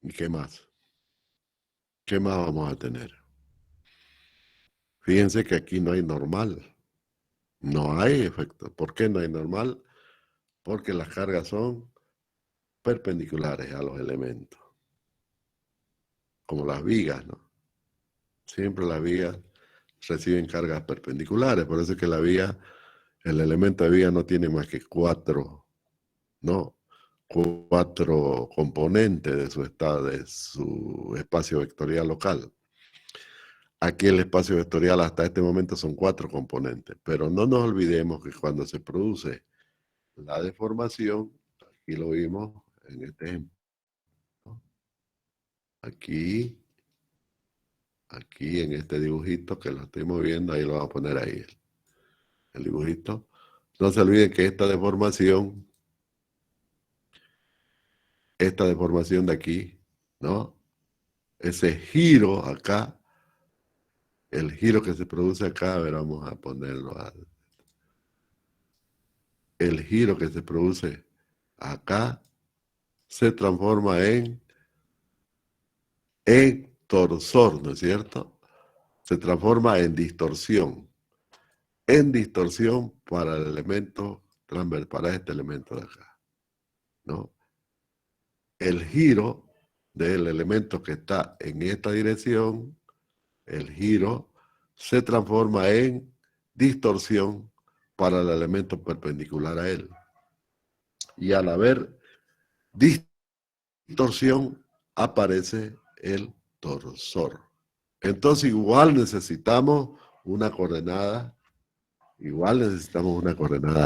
¿Y qué más? ¿Qué más vamos a tener? Fíjense que aquí no hay normal. No hay efecto. ¿Por qué no hay normal? Porque las cargas son perpendiculares a los elementos. Como las vigas, ¿no? Siempre las vigas reciben cargas perpendiculares. Por eso es que la viga, el elemento de viga no tiene más que cuatro componentes de su espacio vectorial local. Aquí el espacio vectorial hasta este momento son 4 componentes, pero no nos olvidemos que cuando se produce la deformación, aquí lo vimos en este ejemplo, aquí en este dibujito que lo estoy moviendo, ahí lo vamos a poner ahí, el dibujito. No se olviden que esta deformación de aquí, ¿no? Ese giro acá, el giro que se produce acá, a ver, vamos a ponerlo. El giro que se produce acá se transforma en torsor, ¿no es cierto? Se transforma en distorsión. En distorsión para el elemento transversal, para este elemento de acá, ¿no? El giro del elemento que está en esta dirección, el giro se transforma en distorsión para el elemento perpendicular a él. Y al haber distorsión, aparece el torsor. Entonces igual necesitamos una coordenada,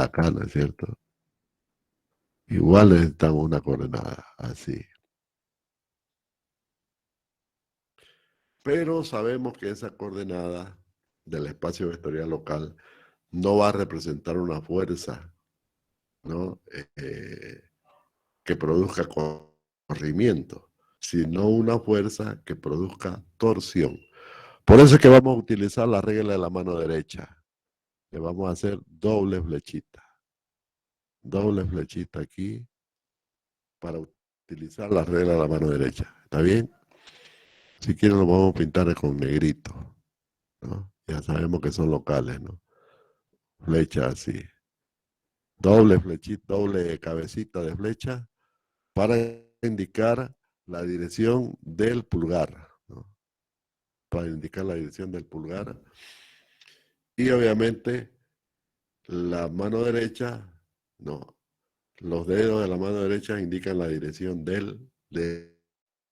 acá, ¿no es cierto? Igual necesitamos una coordenada, así. Pero sabemos que esa coordenada del espacio vectorial local no va a representar una fuerza, ¿no? Que produzca corrimiento, sino una fuerza que produzca torsión. Por eso es que vamos a utilizar la regla de la mano derecha. Le vamos a hacer doble flechita. Doble flechita aquí para utilizar la regla de la mano derecha. ¿Está bien? Si quieren lo vamos a pintar con negrito, ¿no? Ya sabemos que son locales, ¿no? Flecha así. Doble flechita, doble cabecita de flecha para indicar la dirección del pulgar, ¿no? Para indicar la dirección del pulgar. Y obviamente la mano derecha, no, los dedos de la mano derecha indican la dirección de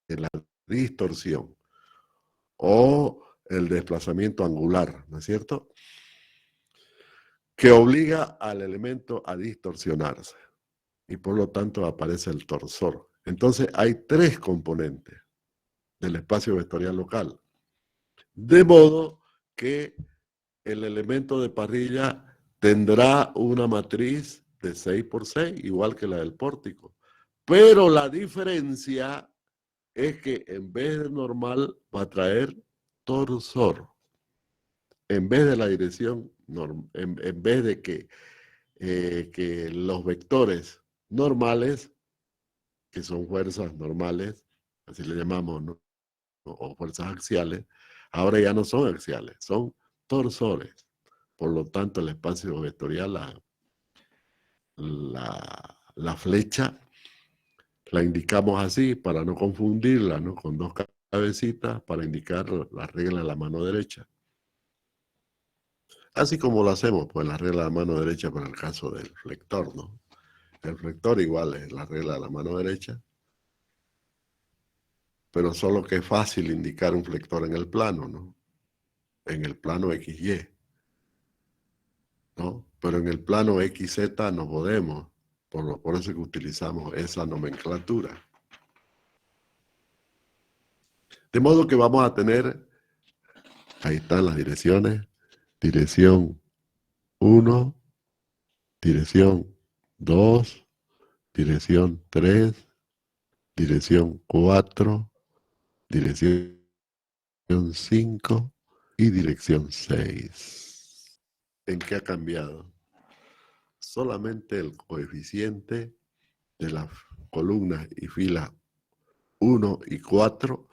la distorsión o el desplazamiento angular, ¿no es cierto? Que obliga al elemento a distorsionarse y por lo tanto aparece el torsor. Entonces hay 3 componentes del espacio vectorial local, de modo que el elemento de parrilla tendrá una matriz de 6 por 6, igual que la del pórtico. Pero la diferencia es que en vez de normal va a traer torsor. En vez de la dirección, en vez de que los vectores normales, que son fuerzas normales, así le llamamos, ¿no? O fuerzas axiales, ahora ya no son axiales, son torsores. Por lo tanto, el espacio vectorial, la flecha, la indicamos así para no confundirla, ¿no? Con 2 cabecitas para indicar la regla de la mano derecha. Así como lo hacemos, pues la regla de la mano derecha para el caso del flector, ¿no? El flector igual es la regla de la mano derecha, pero solo que es fácil indicar un flector en el plano, ¿no? En el plano XY, ¿no? Pero en el plano XZ no podemos, por eso que utilizamos esa nomenclatura. De modo que vamos a tener, ahí están las direcciones, dirección 1, dirección 2, dirección 3, dirección 4, dirección 5 y dirección 6. ¿En qué ha cambiado? Solamente el coeficiente de las columnas y filas 1 y 4,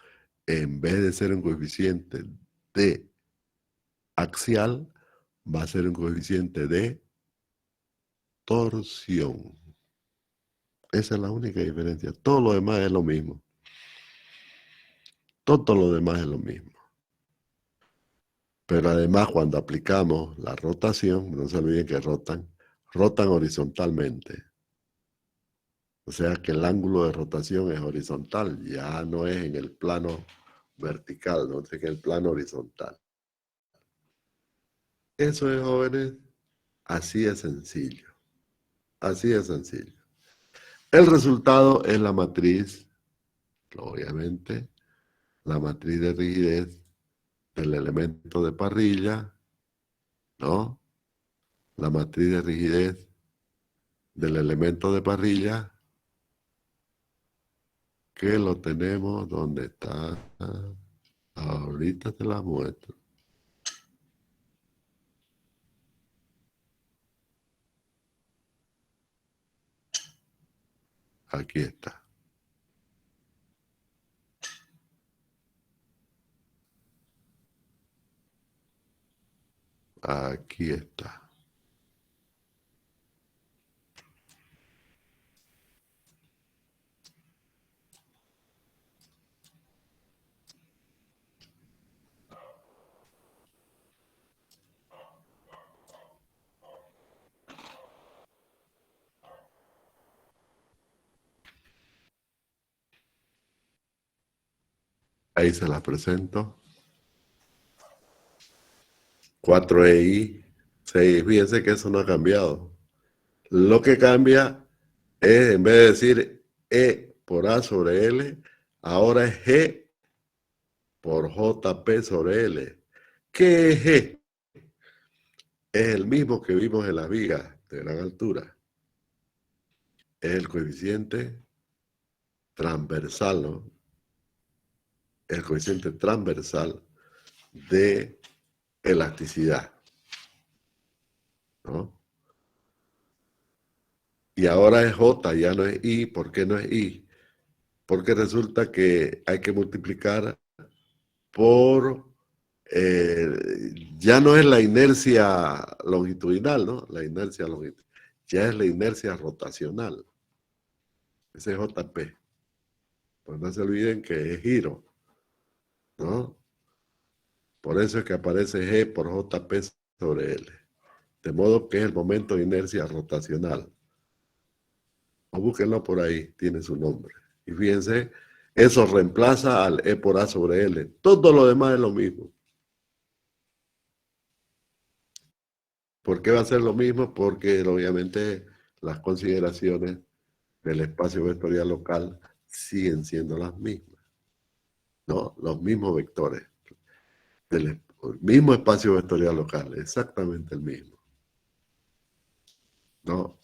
en vez de ser un coeficiente de axial, va a ser un coeficiente de torsión. Esa es la única diferencia. Todo lo demás es lo mismo. Todo lo demás es lo mismo. Pero además, cuando aplicamos la rotación, no se olviden que rotan horizontalmente. O sea que el ángulo de rotación es horizontal, ya no es en el plano vertical, no en el plano horizontal. Eso es, jóvenes, así de sencillo. Así de sencillo. El resultado es la matriz, obviamente, la matriz de rigidez del elemento de parrilla, ¿no? La matriz de rigidez del elemento de parrilla, que lo tenemos, ¿dónde está? Ahorita te la muestro. Aquí está. Aquí está. Ahí se las presento. 4EI, 6. Fíjense que eso no ha cambiado. Lo que cambia es, en vez de decir E por A sobre L, ahora es G por JP sobre L. ¿Qué es G? Es el mismo que vimos en las vigas de gran altura. Es el coeficiente transversal, ¿no? El coeficiente transversal de elasticidad, ¿no? Y ahora es J, ya no es I. ¿Por qué no es I? Porque resulta que hay que multiplicar por, ya no es la inercia longitudinal, ¿no? La inercia longitudinal, ya es la inercia rotacional. Ese es JP. Pues no se olviden que es giro, ¿no? Por eso es que aparece G por JP sobre L. De modo que es el momento de inercia rotacional. O búsquenlo por ahí, tiene su nombre. Y fíjense, eso reemplaza al E por A sobre L. Todo lo demás es lo mismo. ¿Por qué va a ser lo mismo? Porque obviamente las consideraciones del espacio vectorial local siguen siendo las mismas, ¿no? Los mismos vectores del mismo espacio vectorial local, exactamente el mismo, ¿no?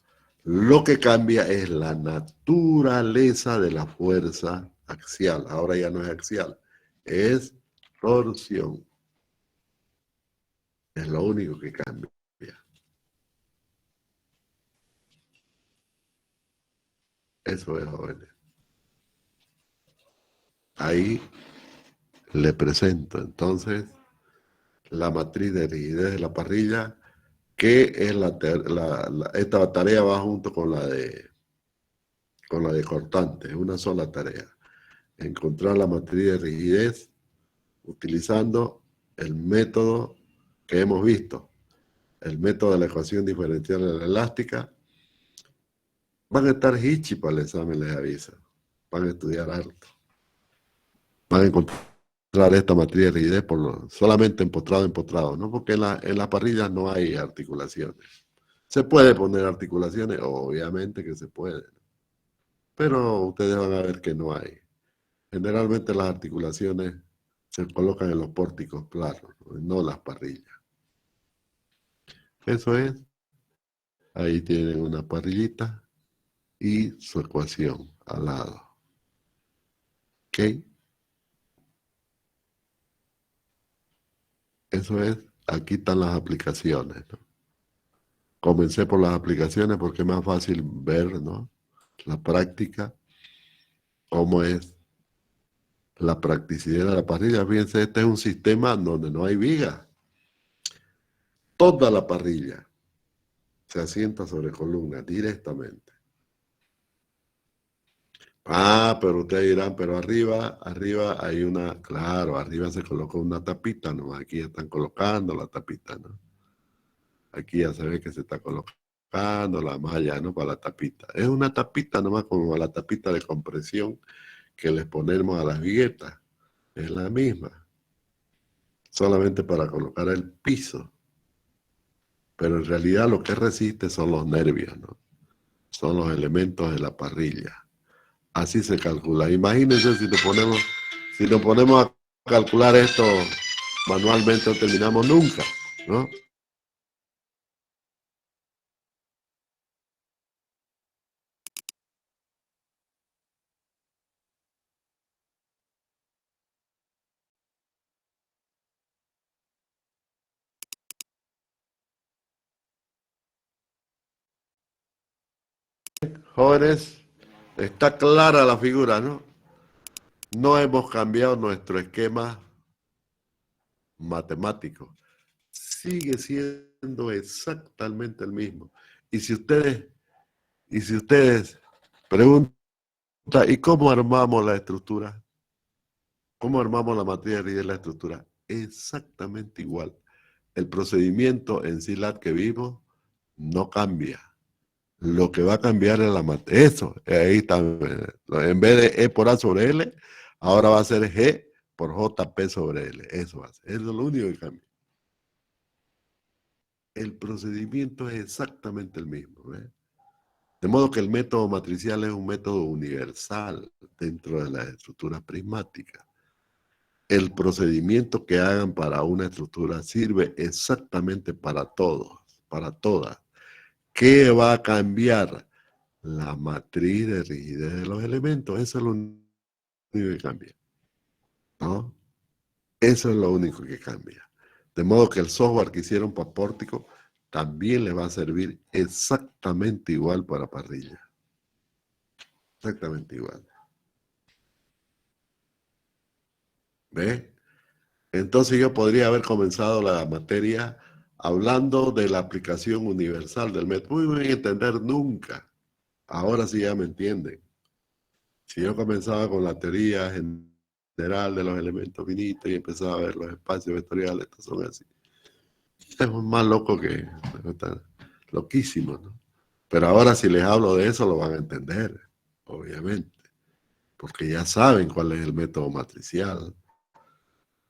Lo que cambia es la naturaleza de la fuerza axial. Ahora ya no es axial, es torsión. Es lo único que cambia. Eso es, jóvenes. Ahí le presento entonces la matriz de rigidez de la parrilla, que es esta tarea va junto con la de cortante, es una sola tarea. Encontrar la matriz de rigidez utilizando el método que hemos visto, el método de la ecuación diferencial de la elástica. Van a estar hichi para el examen, les aviso. Van a estudiar harto. Van a encontrar esta matriz de rigidez solamente empotrado, ¿no? Porque en la parrilla no hay articulaciones. Se puede poner articulaciones, obviamente que se puede, pero ustedes van a ver que no hay. Generalmente las articulaciones se colocan en los pórticos claros, no las parrillas. Eso es. Ahí tienen una parrillita y su ecuación al lado. ¿Ok? Eso es. Aquí están las aplicaciones, ¿no? Comencé por las aplicaciones porque es más fácil ver, ¿no? La práctica, cómo es la practicidad de la parrilla. Fíjense, este es un sistema donde no hay viga. Toda la parrilla se asienta sobre columnas directamente. Ah, pero ustedes dirán, pero arriba hay una, claro, arriba se colocó una tapita, ¿no? Aquí ya están colocando la tapita, ¿no? Aquí ya se ve que se está colocando la malla, ¿no? Para la tapita. Es una tapita nomás como la tapita de compresión que les ponemos a las viguetas. Es la misma. Solamente para colocar el piso. Pero en realidad lo que resiste son los nervios, ¿no? Son los elementos de la parrilla. Así se calcula. Imagínense si nos ponemos a calcular esto manualmente, no terminamos nunca, ¿no? Jóvenes, está clara la figura, ¿no? No hemos cambiado nuestro esquema matemático. Sigue siendo exactamente el mismo. Y si ustedes preguntan, ¿y cómo armamos la estructura? ¿Cómo armamos la materia y la estructura? Exactamente igual. El procedimiento en SILAB que vimos no cambia. Lo que va a cambiar es la materia. Eso, ahí está. En vez de E por A sobre L, ahora va a ser G por JP sobre L. Eso va a ser. Eso es lo único que cambia. El procedimiento es exactamente el mismo. ¿Ves? De modo que el método matricial es un método universal dentro de las estructuras prismáticas. El procedimiento que hagan para una estructura sirve exactamente para todos, para todas. ¿Qué va a cambiar? La matriz de rigidez de los elementos. Eso es lo único que cambia, ¿no? Eso es lo único que cambia. De modo que el software que hicieron para pórtico también le va a servir exactamente igual para parrilla. Exactamente igual. ¿Ve? Entonces yo podría haber comenzado la materia hablando de la aplicación universal del método. No me voy a entender nunca. Ahora sí ya me entienden. Si yo comenzaba con la teoría general de los elementos finitos y empezaba a ver los espacios vectoriales, estos son así. Es más loco que... Está loquísimo, ¿no? Pero ahora si les hablo de eso lo van a entender, obviamente. Porque ya saben cuál es el método matricial.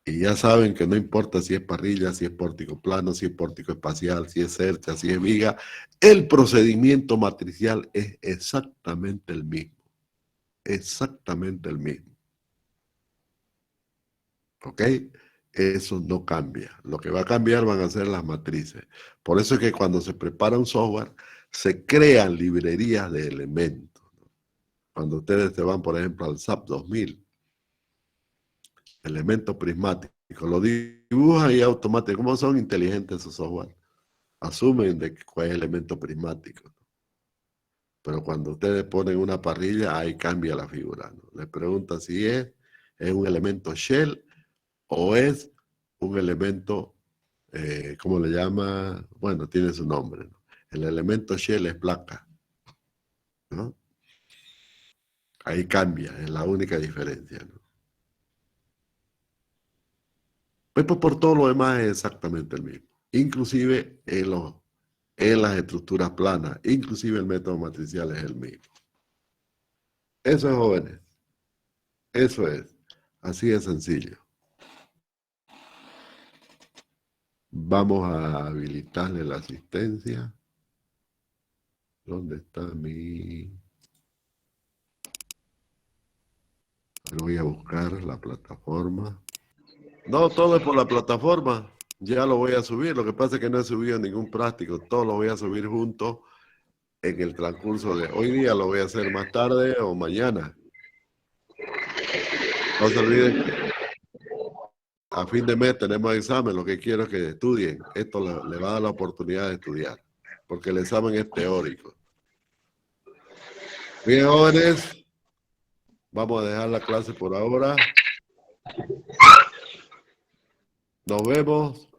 Y ya saben que no importa si es parrilla, si es pórtico plano, si es pórtico espacial, si es cercha, si es viga, el procedimiento matricial es exactamente el mismo. Exactamente el mismo. ¿Ok? Eso no cambia. Lo que va a cambiar van a ser las matrices. Por eso es que cuando se prepara un software, se crean librerías de elementos. Cuando ustedes se van, por ejemplo, al SAP 2000, elementos prismáticos, lo dibujan y automáticamente. ¿Cómo son inteligentes esos software? Asumen de cuál es el elemento prismático. Pero cuando ustedes ponen una parrilla, ahí cambia la figura, ¿no? Les preguntan si es un elemento shell o es un elemento, ¿cómo le llama? Bueno, tiene su nombre, ¿no? El elemento shell es placa, ¿no? Ahí cambia, es la única diferencia, ¿no? Pues por todo lo demás es exactamente el mismo. Inclusive en las estructuras planas, inclusive el método matricial es el mismo. Eso es, jóvenes. Eso es. Así de sencillo. Vamos a habilitarle la asistencia. ¿Dónde está mi...? Voy a buscar la plataforma. No, todo es por la plataforma. Ya lo voy a subir. Lo que pasa es que no he subido ningún práctico. Todo lo voy a subir junto en el transcurso de hoy día. Lo voy a hacer más tarde o mañana. No se olviden que a fin de mes tenemos examen. Lo que quiero es que estudien. Esto le va a dar la oportunidad de estudiar. Porque el examen es teórico. Bien, jóvenes. Vamos a dejar la clase por ahora. Nos vemos